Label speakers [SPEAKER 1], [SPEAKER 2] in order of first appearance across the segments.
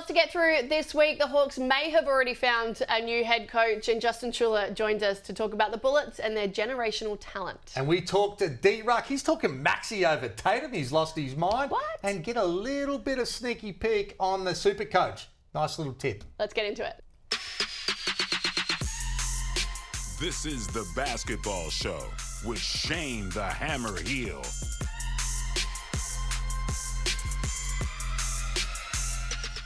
[SPEAKER 1] Lots to get through this week. The Hawks may have already found a new head coach, and Justin Schueller joins us to talk about the Bullets and their generational talent.
[SPEAKER 2] And we talked to D-Ruck. He's talking Maxi over Tatum. He's lost his mind.
[SPEAKER 1] What?
[SPEAKER 2] And get a little bit of sneaky peek on the super coach. Nice little tip.
[SPEAKER 1] Let's get into it.
[SPEAKER 3] This is the Basketball Show with Shane the Hammer Heel.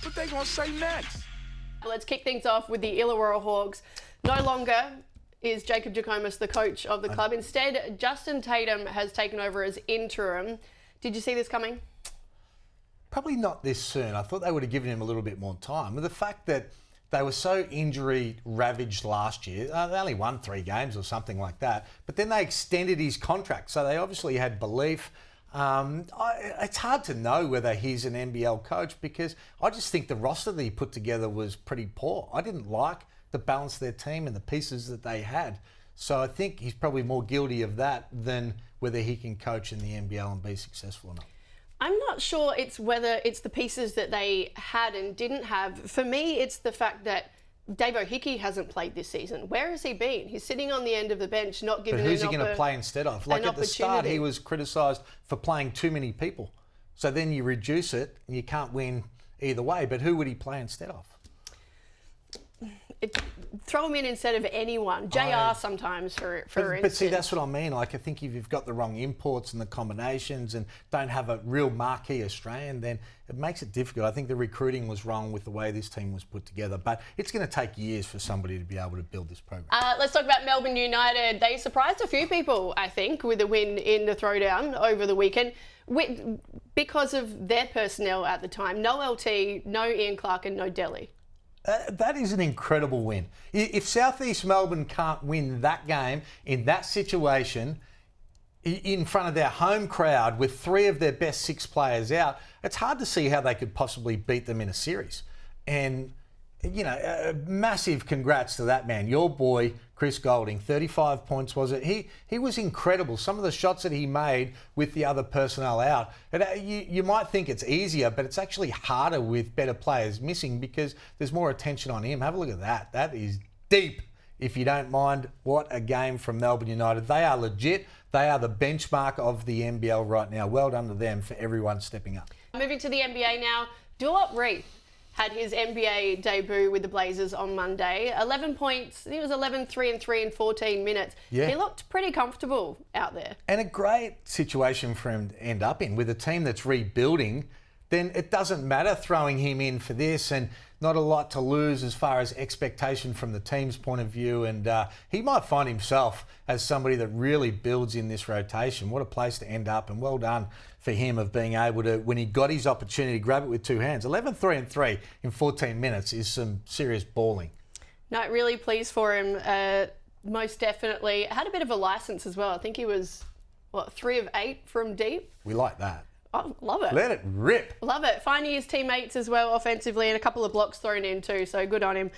[SPEAKER 3] What they gonna say next?
[SPEAKER 1] Let's kick things off with the Illawarra Hawks. No longer is Jacob Jackomas the coach of the club. Instead, Justin Tatum has taken over as interim. Did you see this coming?
[SPEAKER 2] Probably not this soon. I thought they would have given him a little bit more time. With the fact that they were so injury ravaged last year, they only won 3 games or something like that, but then they extended his contract. So they obviously had belief. It's hard to know whether he's an NBL coach because I just think the roster that he put together was pretty poor. I didn't like the balance of their team and the pieces that they had. So I think he's probably more guilty of that than whether he can coach in the NBL and be successful or not.
[SPEAKER 1] I'm not sure it's whether it's the pieces that they had and didn't have. For me, it's the fact that Dave O'Hickey hasn't played this season. Where has he been? He's sitting on the end of the bench, not giving
[SPEAKER 2] But who's he going to play instead of? Like at the start, he was criticised for playing too many people. So then you reduce it and you can't win either way. But who would he play instead of?
[SPEAKER 1] Throw him in instead of anyone. JR sometimes, for instance.
[SPEAKER 2] But see, that's what I mean. Like, I think if you've got the wrong imports and the combinations and don't have a real marquee Australian, then it makes it difficult. I think the recruiting was wrong with the way this team was put together. But it's going to take years for somebody to be able to build this program.
[SPEAKER 1] Let's talk about Melbourne United. They surprised a few people, I think, with a win in the throwdown over the weekend because of their personnel at the time. No LT, no Ian Clark and no Delhi.
[SPEAKER 2] That is an incredible win. If South East Melbourne can't win that game in that situation in front of their home crowd with 3 of their best 6 players out, it's hard to see how they could possibly beat them in a series. And, you know, massive congrats to that man. Your boy, Chris Goulding, 35 points, was it? He was incredible. Some of the shots that he made with the other personnel out, you might think it's easier, but it's actually harder with better players missing because there's more attention on him. Have a look at that. That is deep, if you don't mind. What a game from Melbourne United. They are legit. They are the benchmark of the NBL right now. Well done to them for everyone stepping up. Moving
[SPEAKER 1] to the NBA now, Duop Reith had his NBA debut with the Blazers on Monday. 11 points. He was 11, 3 and 3 in 14 minutes. Yeah. He looked pretty comfortable out there.
[SPEAKER 2] And a great situation for him to end up in with a team that's rebuilding. Then it doesn't matter throwing him in for this and not a lot to lose as far as expectation from the team's point of view. And he might find himself as somebody that really builds in this rotation. What a place to end up, and well done for him of being able to, when he got his opportunity, grab it with 2 hands. 11, 3 and 3 in 14 minutes is some serious balling.
[SPEAKER 1] No, really pleased for him. Most definitely. Had a bit of a licence as well. I think he was, 3 of 8 from deep?
[SPEAKER 2] We like that.
[SPEAKER 1] I love it.
[SPEAKER 2] Let it rip.
[SPEAKER 1] Love it. Finding his teammates as well offensively and a couple of blocks thrown in too, so good on him.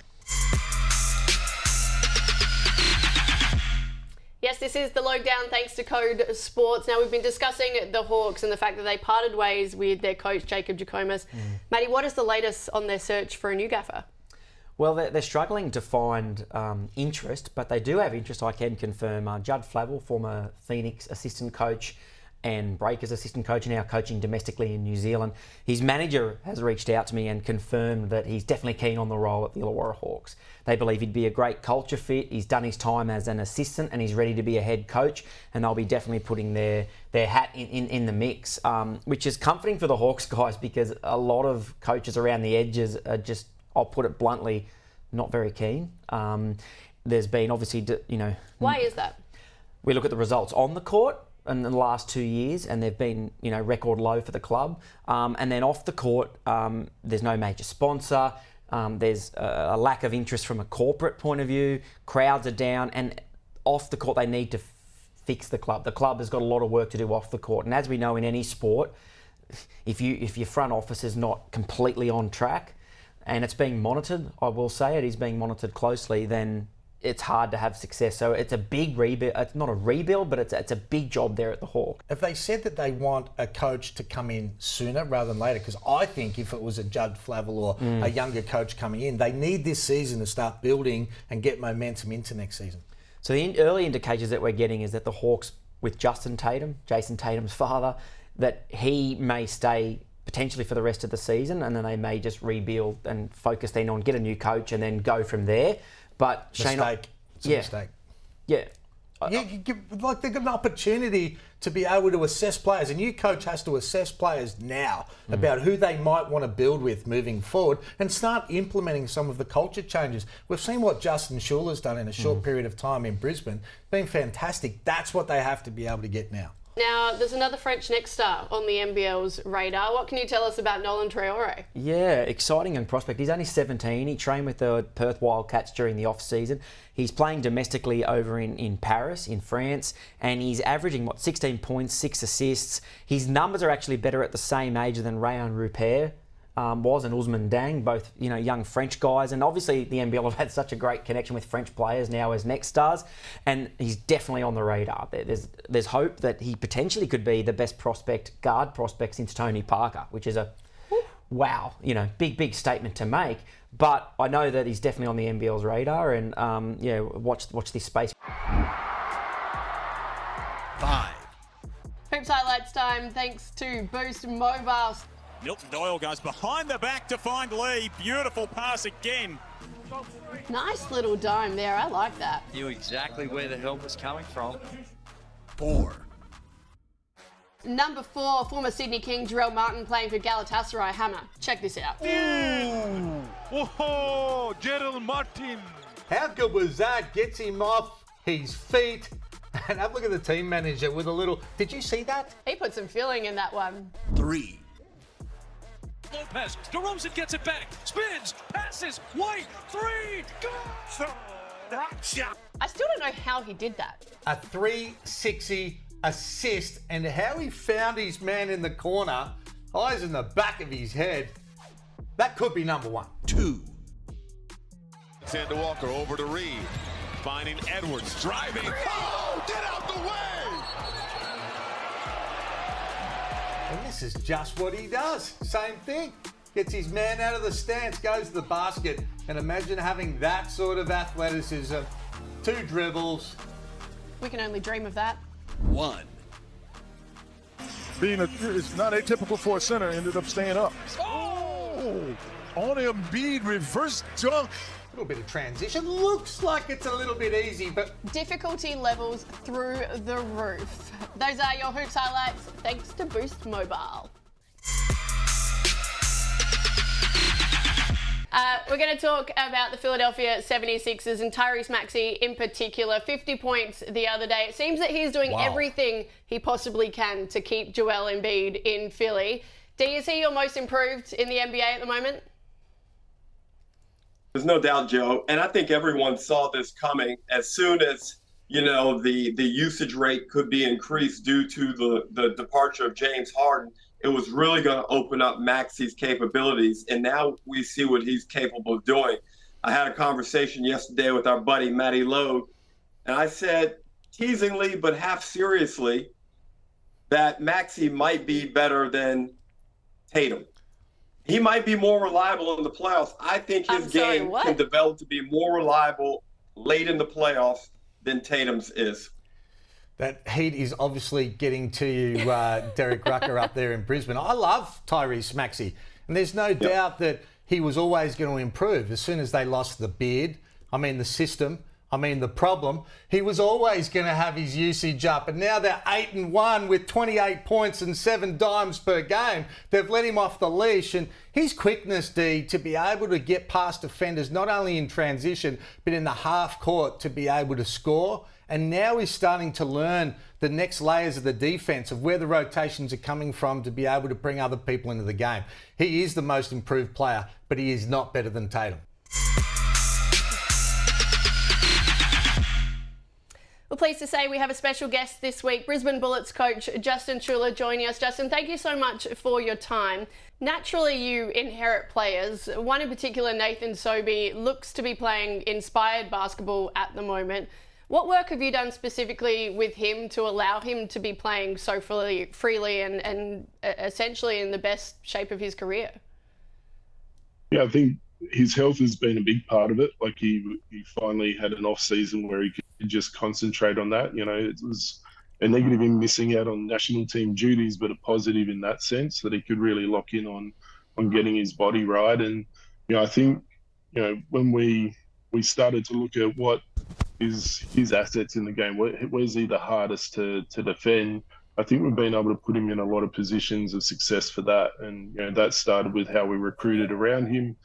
[SPEAKER 1] Yes, this is the Lowdown thanks to Code Sports. Now, we've been discussing the Hawks and the fact that they parted ways with their coach, Jacob Jackomas. Matty, what is the latest on their search for a new gaffer?
[SPEAKER 4] Well, they're struggling to find interest, but they do have interest, I can confirm. Judd Flavel, former Phoenix assistant coach, and Breakers assistant coach, now coaching domestically in New Zealand. His manager has reached out to me and confirmed that he's definitely keen on the role at the Illawarra Hawks. They believe he'd be a great culture fit. He's done his time as an assistant and he's ready to be a head coach, and they'll be definitely putting their hat in the mix, which is comforting for the Hawks guys because a lot of coaches around the edges are just, I'll put it bluntly, not very keen. There's been obviously,
[SPEAKER 1] Why is that?
[SPEAKER 4] We look at the results on the court in the last 2 years, and they've been, record low for the club. And then off the court, there's no major sponsor. There's a lack of interest from a corporate point of view. Crowds are down, and off the court, they need to fix the club. The club has got a lot of work to do off the court. And as we know in any sport, if your front office is not completely on track, and it's being monitored, I will say it is being monitored closely, then it's hard to have success. So it's a big rebuild. It's not a rebuild, but it's a big job there at the Hawks.
[SPEAKER 2] Have they said that they want a coach to come in sooner rather than later? Because I think if it was a Judd Flavel or a younger coach coming in, they need this season to start building and get momentum into next season.
[SPEAKER 4] So the early indicators that we're getting is that the Hawks, with Justin Tatum, Jason Tatum's father, that he may stay potentially for the rest of the season, and then they may just rebuild and focus then on get a new coach and then go from there. But
[SPEAKER 2] It's a mistake.
[SPEAKER 4] Yeah.
[SPEAKER 2] Like they've got an opportunity to be able to assess players. A new coach has to assess players now about who they might want to build with moving forward and start implementing some of the culture changes. We've seen what Justin Schueller's done in a short period of time in Brisbane. It's been fantastic. That's what they have to be able to get now.
[SPEAKER 1] Now, there's another French next star on the NBL's radar. What can you tell us about Nolan Traore?
[SPEAKER 4] Yeah, exciting young prospect. He's only 17. He trained with the Perth Wildcats during the off-season. He's playing domestically over in Paris, in France, and he's averaging, 16 points, 6 assists. His numbers are actually better at the same age than Rayan Rupert was and Ousmane Dang, both young French guys. And obviously the NBL have had such a great connection with French players now as next stars, and he's definitely on the radar. There's hope that he potentially could be the best guard prospect since Tony Parker, which is a wow, big statement to make. But I know that he's definitely on the NBL's radar, and watch this space.
[SPEAKER 3] 5.
[SPEAKER 1] Hoops highlights time thanks to Boost Mobile.
[SPEAKER 5] Milton Doyle goes behind the back to find Lee. Beautiful pass again.
[SPEAKER 1] Nice little dome there. I like that.
[SPEAKER 6] Knew exactly where the help was coming from.
[SPEAKER 3] 4.
[SPEAKER 1] Number 4, former Sydney King Jarrell Martin playing for Galatasaray Hammer. Check this out.
[SPEAKER 5] Oh, Gerald Martin.
[SPEAKER 2] How good was that? Gets him off his feet. And have a look at the team manager with a little... Did you see that?
[SPEAKER 1] He put some feeling in that one.
[SPEAKER 3] 3.
[SPEAKER 7] Lopez, DeRozan gets it back, spins, passes, White, 3, go!
[SPEAKER 1] I still don't know how he did that.
[SPEAKER 2] A 360 assist, and how he found his man in the corner, eyes in the back of his head. That could be number 1.
[SPEAKER 3] 2.
[SPEAKER 5] Sander Walker over to Reed, finding Edwards, driving. Oh, get out the way!
[SPEAKER 2] And this is just what he does. Same thing. Gets his man out of the stance, goes to the basket. And imagine having that sort of athleticism. 2 dribbles.
[SPEAKER 1] We can only dream of that.
[SPEAKER 3] 1.
[SPEAKER 8] It's not atypical for a center, ended up staying up. Oh! On Embiid, reverse dunk.
[SPEAKER 2] A little bit of transition. Looks like it's a little bit easy, but...
[SPEAKER 1] Difficulty levels through the roof. Those are your Hoops highlights, thanks to Boost Mobile. We're going to talk about the Philadelphia 76ers and Tyrese Maxey in particular. 50 points the other day. It seems that he's doing everything he possibly can to keep Joel Embiid in Philly. Is he your most improved in the NBA at the moment?
[SPEAKER 9] There's no doubt, Joe. And I think everyone saw this coming as soon as, the usage rate could be increased due to the departure of James Harden. It was really going to open up Maxey's capabilities. And now we see what he's capable of doing. I had a conversation yesterday with our buddy, Matt Logue, and I said, teasingly but half seriously, that Maxey might be better than Tatum. He might be more reliable in the playoffs. I think his game can develop to be more reliable late in the playoffs than Tatum's is.
[SPEAKER 2] That heat is obviously getting to you, Derek Rucker, up there in Brisbane. I love Tyrese Maxey, and there's no doubt that he was always going to improve. As soon as they lost the the system, the problem, he was always going to have his usage up. And now they're 8-1 with 28 points and 7 dimes per game. They've let him off the leash. And his quickness, D, to be able to get past defenders, not only in transition, but in the half court to be able to score. And now he's starting to learn the next layers of the defense, of where the rotations are coming from to be able to bring other people into the game. He is the most improved player, but he is not better than Tatum.
[SPEAKER 1] We're pleased to say we have a special guest this week, Brisbane Bullets coach Justin Schueller joining us. Justin, thank you so much for your time. Naturally, you inherit players. One in particular, Nathan Sobey, looks to be playing inspired basketball at the moment. What work have you done specifically with him to allow him to be playing so freely and essentially in the best shape of his career?
[SPEAKER 10] Yeah, I think his health has been a big part of it. Like he finally had an off season where he could just concentrate on that. You know, it was a negative him missing out on national team duties, but a positive in that sense that he could really lock in on getting his body right. And I think when we started to look at what is his assets in the game, where's he the hardest to defend, I think we've been able to put him in a lot of positions of success for that. And that started with how we recruited around him.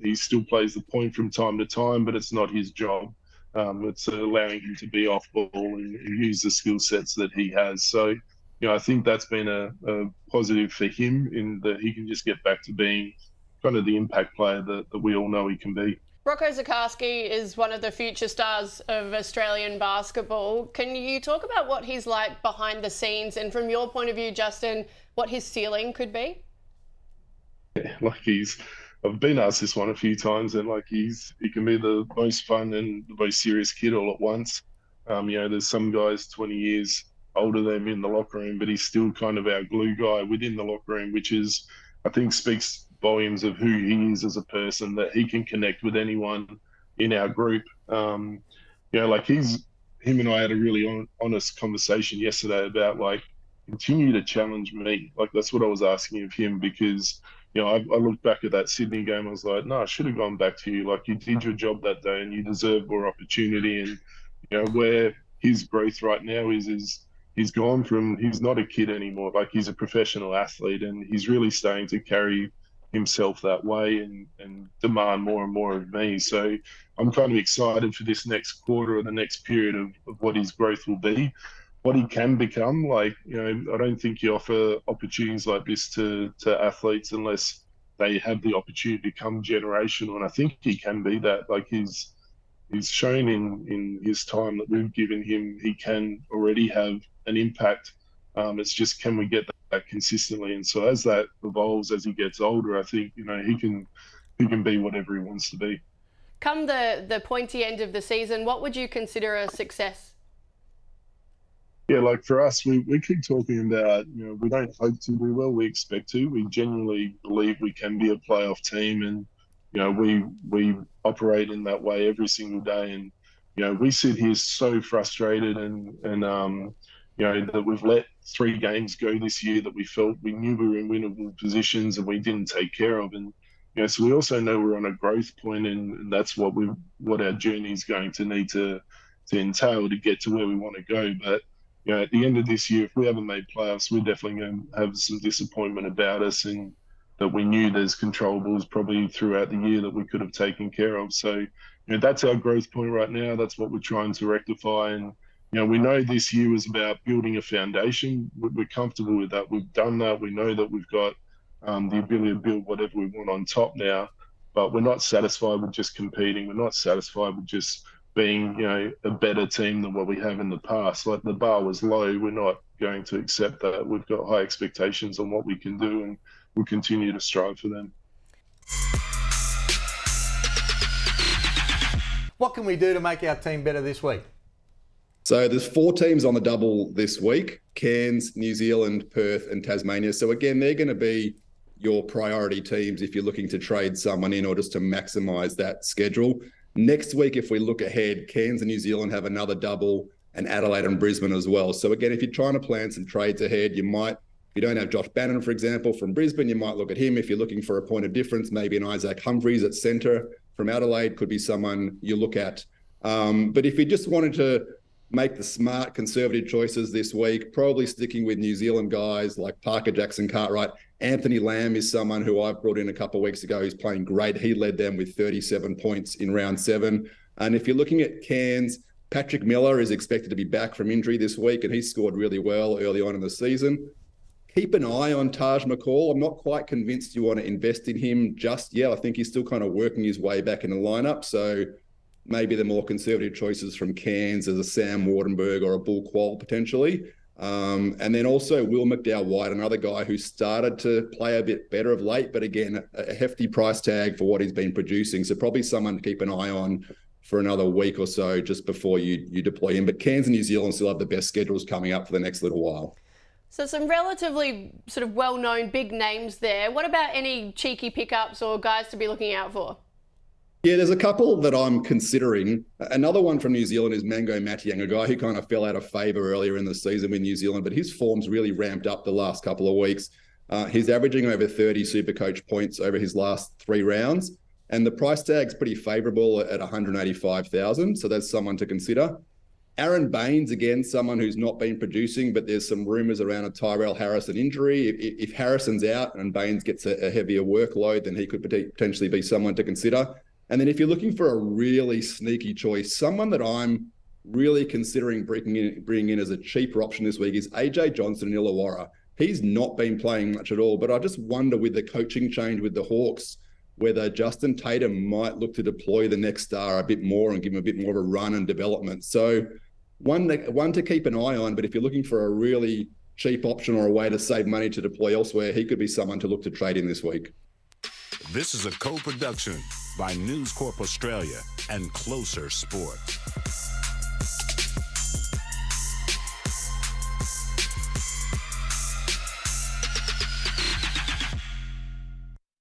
[SPEAKER 10] He still plays the point from time to time, but it's not his job. It's allowing him to be off ball and use the skill sets that he has. So, I think that's been a positive for him in that he can just get back to being kind of the impact player that we all know he can be.
[SPEAKER 1] Rocco Zikarsky is one of the future stars of Australian basketball. Can you talk about what he's like behind the scenes and from your point of view, Justin, what his ceiling could be?
[SPEAKER 10] Yeah, I've been asked this one a few times, and he can be the most fun and the most serious kid all at once. There's some guys 20 years older than him in the locker room, but he's still kind of our glue guy within the locker room, which is, I think, speaks volumes of who he is as a person, that he can connect with anyone in our group. Him and I had a really honest conversation yesterday about continue to challenge me. That's what I was asking of him, because I looked back at that Sydney game. I was like, no, I should have gone back to you. You did your job that day and you deserve more opportunity. And, where his growth right now is he's gone from, he's not a kid anymore. He's a professional athlete, and he's really starting to carry himself that way and demand more and more of me. So I'm kind of excited for this next quarter or the next period of what his growth will be. What he can become, I don't think you offer opportunities like this to athletes unless they have the opportunity to become generational. And I think he can be that. He's shown in his time that we've given him, he can already have an impact. It's just, can we get that consistently? And so as that evolves, as he gets older, I think, he can be whatever he wants to be.
[SPEAKER 1] Come the pointy end of the season, what would you consider a success?
[SPEAKER 10] Yeah, for us, we keep talking about, we don't hope to do well, we expect to. We genuinely believe we can be a playoff team, and, we operate in that way every single day. And, we sit here so frustrated and that we've let 3 games go this year that we felt we knew we were in winnable positions and we didn't take care of. And, so we also know we're on a growth point, and that's what our journey is going to need to entail to get to where we want to go. But, at the end of this year, if we haven't made playoffs, we're definitely going to have some disappointment about us, and that we knew there's controllables probably throughout the year that we could have taken care of. So, that's our growth point right now. That's what we're trying to rectify. And, we know this year was about building a foundation. We're comfortable with that. We've done that. We know that we've got the ability to build whatever we want on top now, but we're not satisfied with just competing. We're not satisfied with just being, a better team than what we have in the past. The bar was low. We're not going to accept that. We've got high expectations on what we can do, and we'll continue to strive for them.
[SPEAKER 2] What can we do to make our team better this week?
[SPEAKER 11] So there's 4 teams on the double this week: Cairns, New Zealand, Perth and Tasmania. So again, they're going to be your priority teams if you're looking to trade someone in or just to maximise that schedule. Next week, if we look ahead, Cairns and New Zealand have another double, and Adelaide and Brisbane as well. So again, if you're trying to plan some trades ahead, if you don't have Josh Bannon, for example, from Brisbane, you might look at him. If you're looking for a point of difference, maybe an Isaac Humphries at centre from Adelaide could be someone you look at. But if you just wanted to make the smart conservative choices this week, probably sticking with New Zealand guys like Parker Jackson Cartwright. Anthony Lamb is someone who I've brought in a couple of weeks ago. He's playing great. He led them with 37 points in round 7. And if you're looking at Cairns, Patrick Miller is expected to be back from injury this week, and he scored really well early on in the season. Keep an eye on Taj McCall. I'm not quite convinced you want to invest in him just yet. I think he's still kind of working his way back in the lineup. So maybe the more conservative choices from Cairns as a Sam Wardenberg or a Bull Quoll potentially. And then also Will McDowell-White, another guy who started to play a bit better of late, but again, a hefty price tag for what he's been producing. So probably someone to keep an eye on for another week or so just before you deploy him. But Cairns and New Zealand still have the best schedules coming up for the next little while.
[SPEAKER 1] So some relatively sort of well-known big names there. What about any cheeky pickups or guys to be looking out for?
[SPEAKER 11] Yeah, there's a couple that I'm considering. Another one from New Zealand is Mango Matiang, a guy who kind of fell out of favour earlier in the season with New Zealand, but his form's really ramped up the last couple of weeks. He's averaging over 30 Supercoach points over his last 3 rounds, and the price tag's pretty favourable at 185,000, so that's someone to consider. Aaron Baines, again, someone who's not been producing, but there's some rumours around a Tyrell Harrison injury. If Harrison's out and Baines gets a heavier workload, then he could potentially be someone to consider. And then if you're looking for a really sneaky choice, someone that I'm really considering bringing in as a cheaper option this week is AJ Johnson in Illawarra. He's not been playing much at all, but I just wonder with the coaching change with the Hawks, whether Justin Tatum might look to deploy the next star a bit more and give him a bit more of a run and development. So one to keep an eye on, but if you're looking for a really cheap option or a way to save money to deploy elsewhere, he could be someone to look to trade in this week.
[SPEAKER 3] This is a co-production by News Corp Australia and Closer Sports.